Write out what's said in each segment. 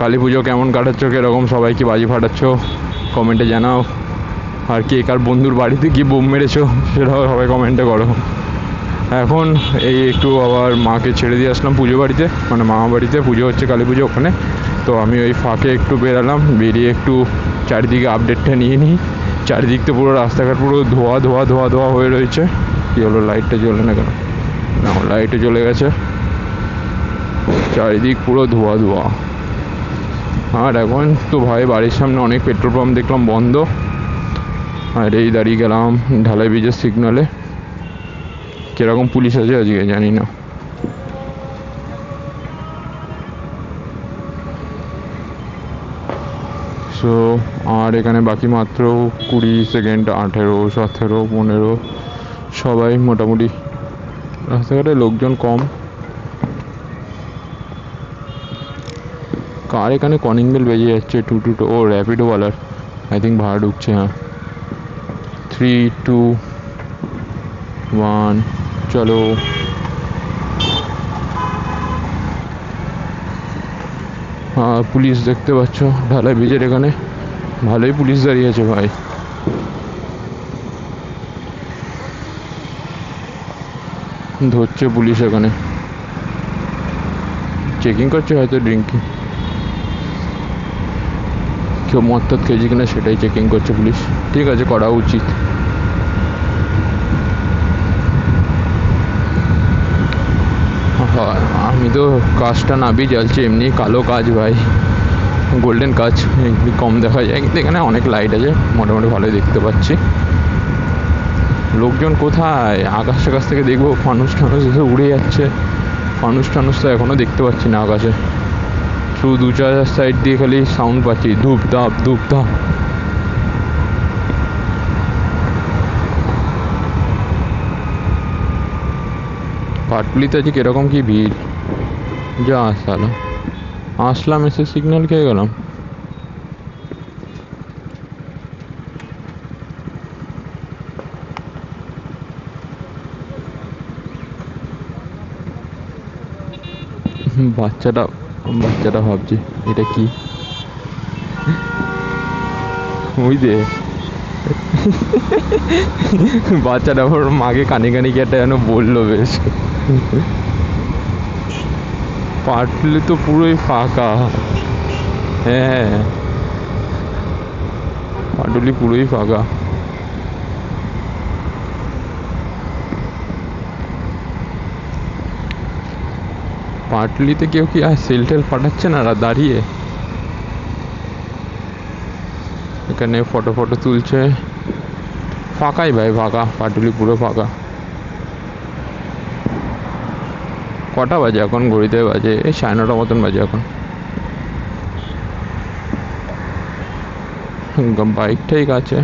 কালী পুজো কেমন কাটাচ্ছ, কীরকম সবাই কি বাজি ফাটাচ্ছ কমেন্টে জানাও। আর কে কার বন্ধুর বাড়িতে কি বোম মেরেছো সেটাও সবাই কমেন্টে করো। এখন এই একটু আবার মাকে ছেড়ে দিয়ে আসলাম পুজো বাড়িতে, মানে মামা বাড়িতে পুজো হচ্ছে কালী পুজো ওখানে। তো আমি ওই ফাঁকে একটু বেরালাম, বেরিয়ে একটু চারিদিকে আপডেটটা নিয়ে নিই। চারিদিক তো পুরো রাস্তাঘাট পুরো ধোয়া ধোয়া ধোয়া ধোয়া হয়ে রয়েছে। কী হলো, লাইটটা জ্বলে না কেন? না, লাইটে জ্বলে গেছে। চারিদিক পুরো ধোয়া ধোয়া। আর এখন তো ভাই বাড়ির সামনে অনেক পেট্রোল পাম্প দেখলাম বন্ধ। আর এই দাঁড়িয়ে গেলাম ঢালাই ব্রিজের সিগনালে। কীরকম পুলিশ আছে আজকে জানি না। সো আর এখানে বাকি মাত্র 20 সেকেন্ড, 18, 17, 15, সবাই মোটামুটি রাস্তাঘাটে লোকজন কম। কার এখানে কলিং বেল বেজে যাচ্ছে, 222, ও র্যাপিডোওয়ালার আই থিঙ্ক ভাড়া ঢুকছে। হ্যাঁ, 3, 2, 1 চলো। হ্যাঁ, পুলিশ দেখতে পাচ্ছ ঢালাই ব্রিজের এখানে ভালোই পুলিশ দাঁড়িয়ে আছে ভাই। ধরছে পুলিশ, এখানে চেকিং করছে হয়তো ড্রিঙ্কিং, কেউ মদ টদ খেয়েছে কিনা সেটাই চেকিং করছে পুলিশ। ঠিক আছে, করা উচিত। হ্যাঁ, আমি তো কাজটা নাবি জ্বালছি, এমনি কালো কাজ ভাই, গোল্ডেন কাজ একটু কম দেখা যায়, কিন্তু এখানে অনেক লাইট আছে, মোটামুটি ভালোই দেখতে পাচ্ছি। লোকজন কোথায়? আকাশ টাকাশ থেকে দেখবো ফানুস টানুস এসে উড়ে যাচ্ছে। ফানুস টানুস তো এখনও দেখতে পাচ্ছি না আকাশে, শুধু 2-4 সাইড দিয়ে খালি সাউন্ড পাচ্ছি, ধূপ ধাপ ধূপ ধাপ। পাটুলিতে আছে কীরকম কি ভিড়, যা সালা। আসলাম, এসে সিগন্যাল খেয়ে গেলাম। বাচ্চাটা বাচ্চাটা ভাবছি এটা কি, ওই দে বাচ্চাটা ওর মাকে কানে কানে কি একটা যেন বললো বেশ। পাটলি তো পুরোই ফাঁকা। হ্যাঁ, পাটুলি পুরোই ফাঁকা। পাটলিতে কেউ কি আর সেল টেল ফাটাচ্ছে না দাঁড়িয়ে? এখানে ফটো ফটো তুলছে, ফাঁকাই ভাই, ফাঁকা, পাটুলি পুরো ফাঁকা। কটা বাজে এখন? ঘড়িতে বাজে এই 9:30 মতন বাজে এখন। বাইক ঠিক আছে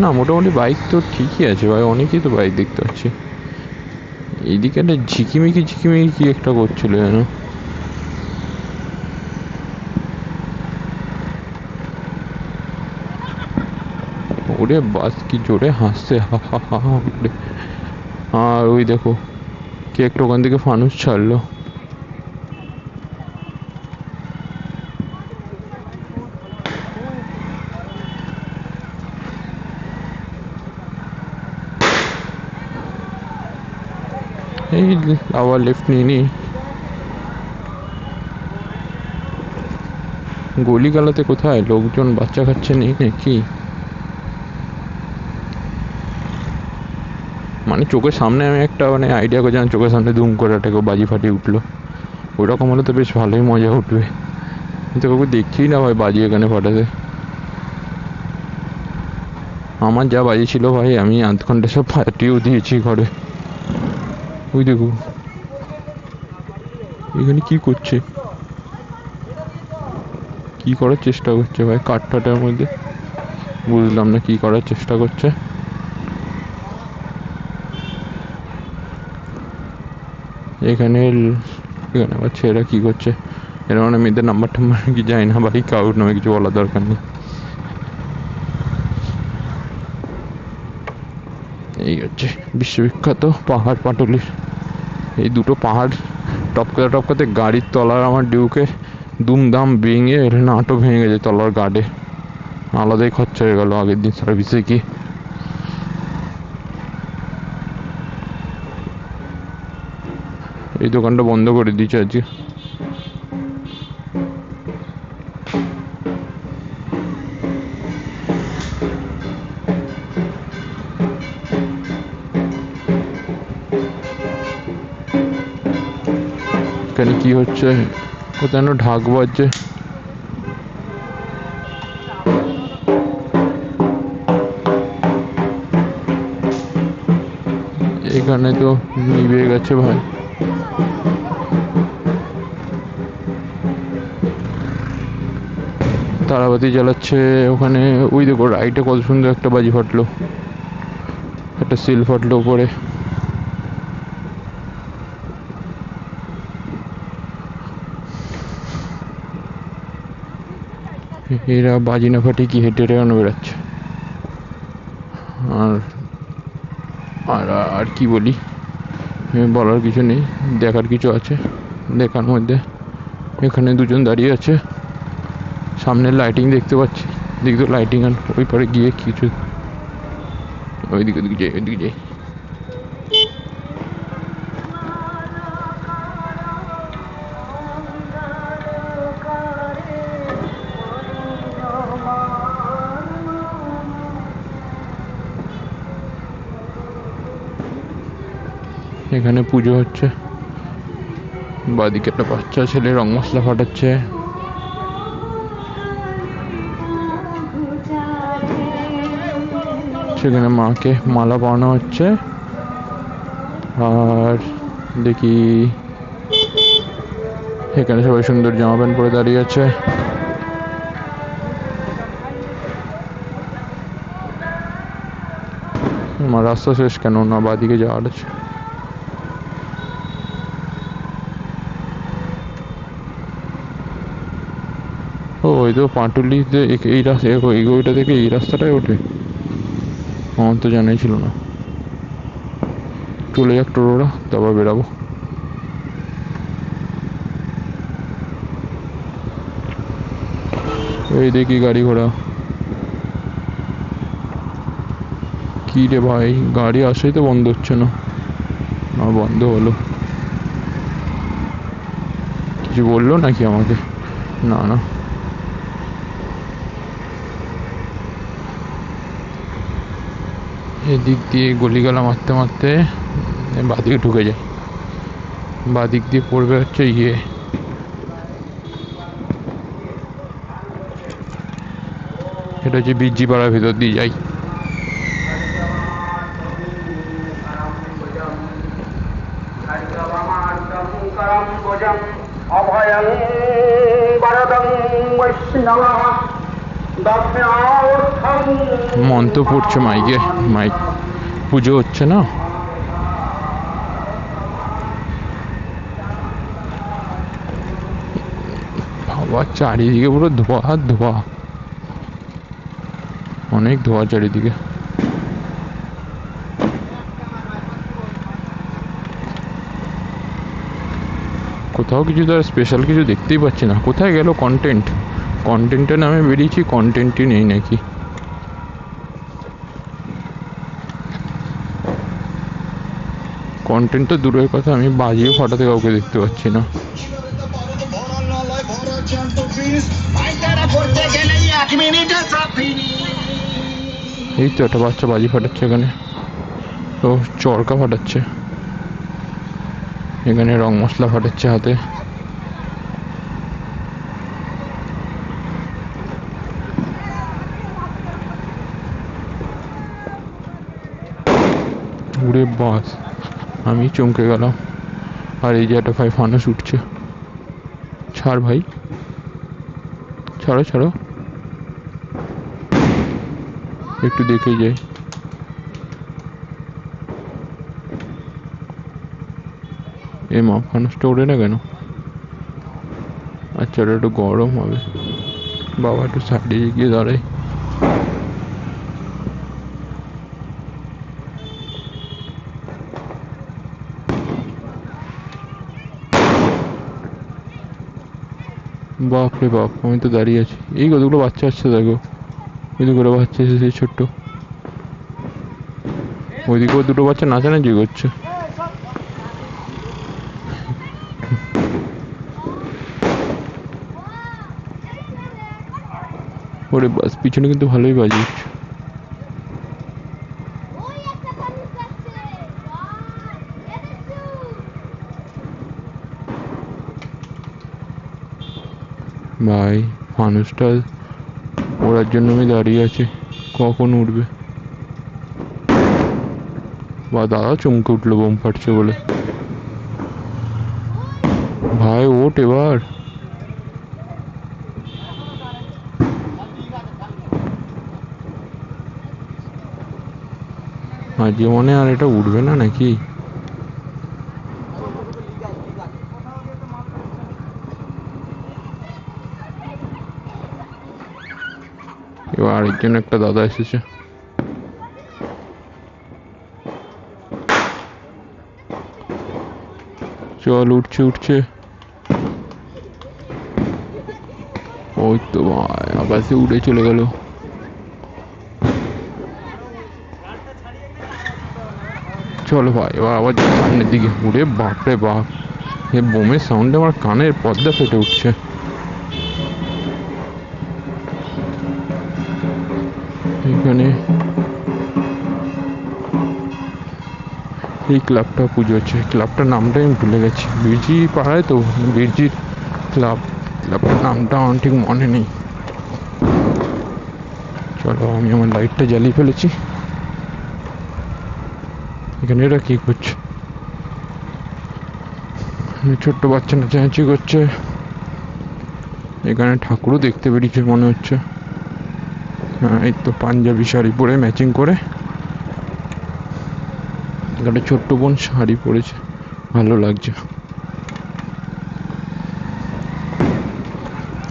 না, মোটামুটি বাইক তো ঠিকই আছে ভাই, অনেকেই তো বাইক দেখতে পাচ্ছি। এইদিকে একটা ঝিকিমিকি ঝিকিমিকি কি একটা করছিল যেন। ওরে বাস কি জোরে হাসছে, হা হা হা হা করে। আর ওই দেখো কে একটা ওখান থেকে ফানুস ছাড়লো। এই আবার লেফট নিয়ে নি। গলিগালাতে কোথায় লোকজন বাচ্চা খাচ্ছে নেই নাকি? মানে চোখের সামনে আমি একটা মানে আইডিয়া করছিলাম, চোখের সামনে দুম করে একটা কেউ বাজি ফাটিয়ে উঠলো, ওইরকম হলে তো বেশ ভালোই মজা উঠবে। কিন্তু কাউকে দেখছি না ভাই বাজি এখানে ফাটাতে। আমার যা বাজি ছিল ভাই আমি আধ ঘন্টা সব ফাটিয়েও দিয়েছি ঘরে। ওই দেখো এখানে কি করছে, কি করার চেষ্টা করছে ভাই কাঠটাটার মধ্যে, বুঝলাম না কি করার চেষ্টা করছে। এখানে এখানে আবার ছেলেরা কি করছে, এরা মানে মেয়েদের নাম্বার টাম্বার কি যায় না ভাই, কারোর নামে কিছু বলার দরকার নেই। এই হচ্ছে বিশ্ববিখ্যাত পাহাড় পাটুলির। এই দুটো পাহাড় টপকাতে টপকাতে গাড়ির তলার আমার ডিউকে দুমদাম ভেঙে নাটও ভেঙে গেছে তলার গার্ডে। আলাদাই খরচা হয়ে গেল আগের দিন সার্ভিসে কি। এই দোকানটা বন্ধ করে দিয়েছে আজকে। এখানে কি হচ্ছে, কোথায় যেন ঢাক বাজছে। এখানে তো নিভে গেছে ভাই। তারাবাতি জ্বালাচ্ছে ওখানে। ওই দেখো রাইটে কত সুন্দর একটা বাজি ফাটলো, একটা সিল ফাটলো উপরে। এরা বাজি না ফাটে কি হেঁটে হেঁটে কেন বেড়াচ্ছে। আর আর আর কি বলি, বলার কিছু নেই। দেখার কিছু আছে দেখার মধ্যে, এখানে দুজন দাঁড়িয়ে আছে, সামনে লাইটিং দেখতে পাচ্ছি। দেখতে লাইটিং, আর ওই পারে গিয়ে কিছু ওইদিকে যাই, ওইদিকে যাই। এখানে পুজো হচ্ছে, বাদিকে একটা বাচ্চা ছেলে রং মশলা ফাটাচ্ছে। সেখানে মাকে মালা পরানো হচ্ছে। আর দেখি এখানে সবাই সুন্দর জামা প্যান্ট পরে দাঁড়িয়ে আছে। আমার রাস্তা শেষ কেন না, বাদিকে যাওয়ার আছে। ও ওই তো পাটুলিতে এই রাস্তা, এই ওইটা থেকে এই রাস্তাটাই ওঠে, আমার তো জানাই ছিল না। চলে যাক টোটোরা, তারপর বেরাবো। এই দেখি গাড়ি ঘোড়া কি রে ভাই, গাড়ি আসেই তো বন্ধ হচ্ছে না। বন্ধ হলো, কিছু বললো নাকি আমাকে? না না। এদিক দিয়ে গলিগালা মারতে মারতে বাদিকে ঢুকে যায়। বাদিক দিয়ে পড়বে হচ্ছে ইয়ে, এটা হচ্ছে বিজি পাড়ার ভিতর দিয়ে যাই। মন্ত্র পড়ছে মাইকে, মাইক পুজো হচ্ছে না। বাবা চারিদিকে পুরো ধোয়া ধোয়া, অনেক ধোয়া চারিদিকে। কোথাও কিছু তো স্পেশাল কিছু দেখতেই পাচ্ছি না। কোথায় গেল কন্টেন্ট? কন্টেন্টের নামে বেরিয়েছি, কন্টেন্টই নেই নাকি। কন্টেন্ট তো দূরের কথা, আমি বাজিও ফাটাতে কাউকে দেখতে পাচ্ছি না। এই তো একটা বাচ্চা বাজি ফাটাচ্ছে এখানে, তো চরকা ফাটাচ্ছে। এখানে রং মশলা ফাটাচ্ছে হাতে। উড়ে বাস, আমি চমকে গেলাম। আর এই যে একটা ভাই ফানুস উঠছে। ছাড় ভাই, ছাড়ো ছাড়ো, একটু দেখে যাই। এ মা, ফানুসটা ওড়ে না কেন? আচ্ছা, ওটা একটু গরম হবে। বাবা একটু সাইডে গিয়ে দাঁড়াই। বাপ রে বাপ, আমি তো দাঁড়িয়ে আছি, এই কতগুলো বাচ্চা আসছে দেখো, এই করে বাচ্চা এসেছে ছোট্ট, ওইদিকেও দুটো বাচ্চা নাচানাচি করছে। ওরে বাস, পিছনে কিন্তু ভালোই বাজিয়েছে। ভাই মানুষটা ওড়ার জন্য আমি দাঁড়িয়ে আছি, কখন উঠবে। বা দাদা চমকে উঠলো বোম ফাটছে বলে। ভাই ওঠ এবার। আজকে মনে আর এটা উঠবে না নাকি? এবার আরেকজন একটা দাদা এসেছে। চল, উঠছে উঠছে। ওই তো ভাই আকাশে উড়ে চলে গেল। চলো ভাই এবার আবার সামনের দিকে। উড়ে বাপরে বাপ, এ বোমের সাউন্ডে আমার কানের পর্দা ফেটে উঠছে। এখানে এই ক্লাবটা পুজো হচ্ছে, ক্লাবটার নামটা আমি ভুলে গেছি, বীরজি পাড়ায় তো, বীরজির ক্লাব। ক্লাবটার নামটা আমার ঠিক মনে নেই। চলো, আমি আমার লাইটটা জ্বালিয়ে ফেলেছি। এখানে এরা কি করছে? ছোট্ট বাচ্চা নাচানাচি করছে। এখানে ঠাকুরও দেখতে বেরিয়েছে মনে হচ্ছে। হ্যাঁ, এই তো পাঞ্জাবি শাড়ি পরে ম্যাচিং করে একটা ছোট্ট বোন শাড়ি পরেছে, ভালো লাগছে।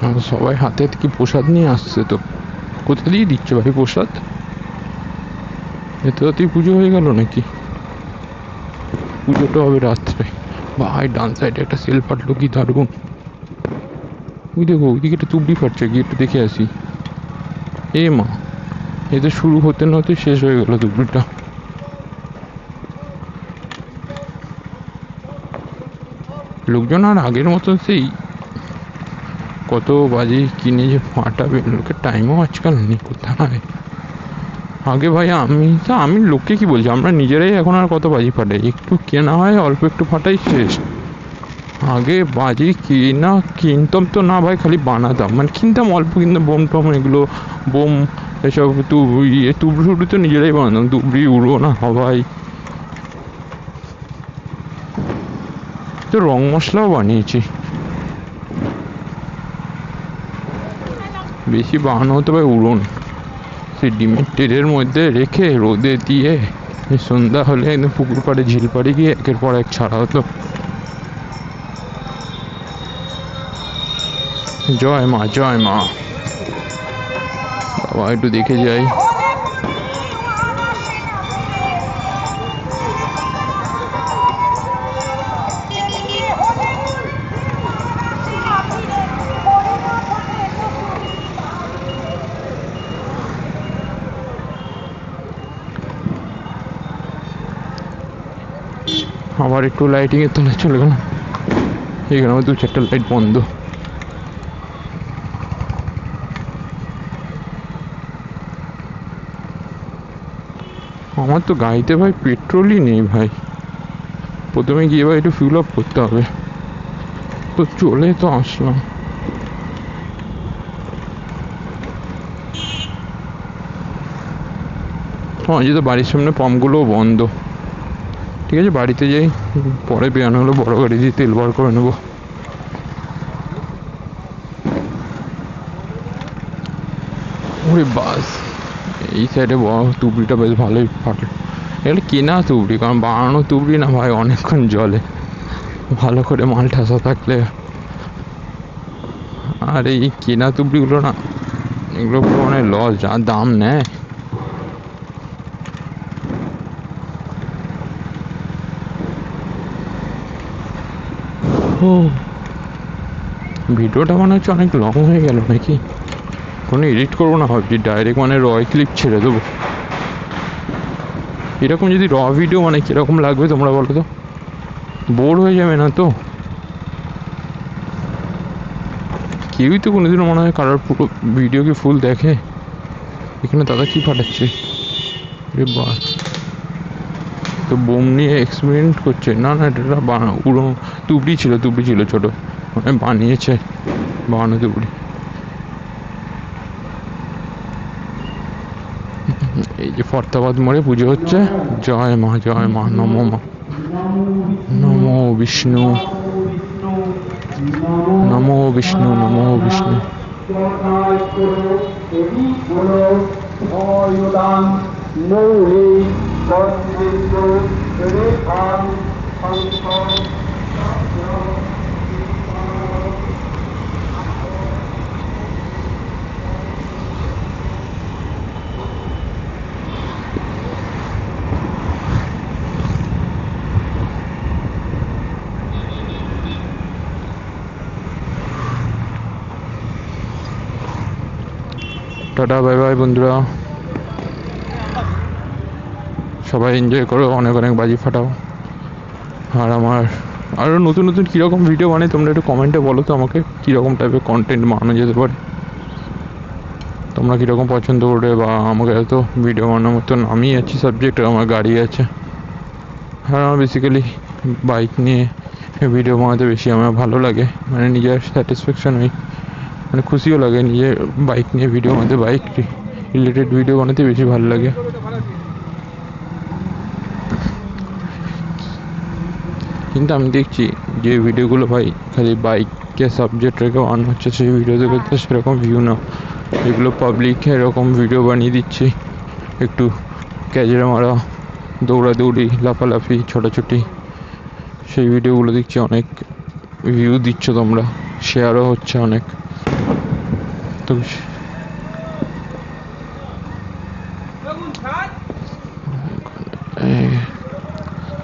আর সবাই হাতে কি প্রসাদ নিয়ে আসছে, তো কোথা দিয়ে দিচ্ছে ভাই প্রসাদ? এত রাতেই পুজো হয়ে গেল নাকি? পুজোটা হবে রাত্রে। ভাই ডান সাইডে একটা সেল ফাটলো, কি দারুণ। ওই দেখো ওইদিকে একটা তুবড়ি ফাটছে, গিয়ে একটু দেখে আসি। এ মা, এ তো শুরু হতে না হতে শেষ হয়ে গেল তুবড়িটা। লোকজন আর আগের মতো সেই কত বাজে কিনে যে ফাটাবে, লোকের টাইমও আজকাল নেই কোথায়। আগে ভাই আমি লোককে কি বলছি, আমরা নিজেরাই এখন আর কত বাজি ফাটাই, একটু কেনা হয় অল্প একটু ফাটাই শেষ। আগে বাজি কিনতাম তো না ভাই, খালি বানাতাম, মানে কিনতাম অল্প, কিনতাম বোম টম এগুলো, বোম এসব তুবড়ি তো নিজেরাই বানাতাম, তুবড়ি উড়ো না হওয়াই। তো রং মশলাও বানিয়েছি। বেশি বানানো হতো ভাই উড়ন, সেই ডিমের ট্রের মধ্যে রেখে রোদে দিয়ে সন্ধ্যা হলে একদম পুকুর পাড়ে ঝিল পাড়ে গিয়ে একের পর এক ছাড়া হতো। জয় মা, জয় মা। বাবা একটু দেখে যাই। আবার একটু লাইটিং এর তলায় চলে গেলাম, এখানে আমার 2-4টা লাইট বন্ধ। আমার তো গাড়িতে ভাই পেট্রোলই নেই ভাই, প্রথমে গিয়ে ভাই একটু ফিল আপ করতে হবে। তো চলে তো আসলাম। হ্যাঁ, যেহেতু বাড়ির সামনে পাম্পগুলোও বন্ধ। ঠিক আছে, বাড়িতে যাই, পরে বেরানো হলো বড় গাড়ি দিয়ে তেল বার করে নেবো। ওরে বাস, এই সাইডে তুবড়িটা বেশ ভালোই ফাটে। এটা কেনা তুবড়ি, কারণ বানানো তুবড়ি না ভাই অনেকক্ষণ জলে, ভালো করে মাল ঠাসা থাকলে। আর এই কেনা তুবড়িগুলো না, এগুলো পুরো মানে লস, যা দাম নেয়। ও ভিডিওটা মনে হচ্ছে অনেক লং হয়ে গেল নাকি, কোনো এডিট করবো না ভাবছি, ডাইরেক্ট মানে র ক্লিপ ছেড়ে দেবো। এরকম যদি র ভিডিও মানে কীরকম লাগবে তোমরা বলো তো, বোর হয়ে যাবে না তো? কেউই তো কোনোদিনও মনে হয় কারোর পুরো ভিডিও কি ফুল দেখে? এখানে দাদা কি ফাটাচ্ছে রে বাস, তো বোম নিয়ে এক্সপেরিমেন্ট করছে। না না, এটা পুরো তুবড়ি ছিল ছোটো, মানে বানিয়েছে বানানো তুবড়ি। এই যে ফর্তাবাদ মোড়ে পুজো হচ্ছে। জয় মা নমো মা, নমো বিষ্ণু, নমো বিষ্ণু, নমো বিষ্ণু। টাটা, বাই বাই বন্ধুরা, সবাই এনজয় করো, অনেক অনেক বাজি ফাটাও। আর আমার আরও নতুন নতুন কীরকম ভিডিও বানাই তোমরা একটু কমেন্টে বলো তো আমাকে, কীরকম টাইপের কন্টেন্ট বানানো যেতে পারে, তোমরা কীরকম পছন্দ করবে। বা আমাকে এত ভিডিও বানানোর মতন আমি আছি সাবজেক্ট, আমার গাড়ি আছে। আর আমার বেসিক্যালি বাইক নিয়ে ভিডিও বানাতে বেশি আমার ভালো লাগে, মানে নিজের স্যাটিসফ্যাকশন হয়, মানে খুশিও লাগে নিজের বাইক নিয়ে ভিডিও বানাতে, বাইক রিলেটেড ভিডিও বানাতে বেশি ভালো লাগে। কিন্তু আমি দেখছি যে ভিডিওগুলো ভাই খালি বাইককে সাবজেক্ট রেখে বানানো হচ্ছে, সেই ভিডিওগুলো তো সেরকম ভিউ না। এগুলো পাবলিক এরকম ভিডিও বানিয়ে দিচ্ছি, একটু ক্যাজেরা মারা, দৌড়াদৌড়ি, লাফালাফি, ছোটাছুটি, সেই ভিডিওগুলো দেখছি অনেক ভিউ দিচ্ছ তোমরা, শেয়ারও হচ্ছে অনেক।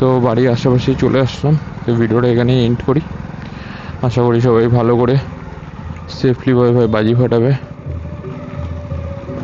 তো বাড়ির আশেপাশেই চলে আসলাম, তো ভিডিওটা এখানেই এন্ড করি। আশা করি সবাই ভালো করে সেফলি ভাবে বাজি ফাটাবে।